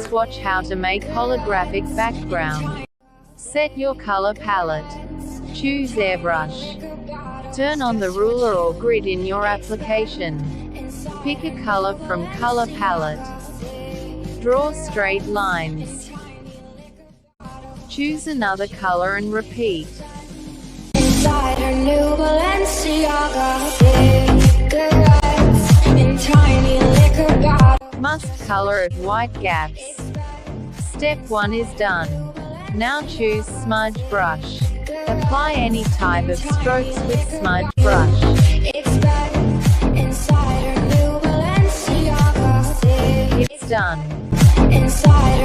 Let's watch how to make holographic background. Set your color palette. Choose airbrush. Turn on the ruler or grid in your application. Pick a color from color palette. Draw straight lines. Choose another color and repeat. Inside her new Balenciaga, big lights in tiny liquor bottles. Must color it white gaps. Step 1 is done. Now choose smudge brush. Apply any type of strokes with smudge brush. It's back inside her new Balenciaga, It's done. inside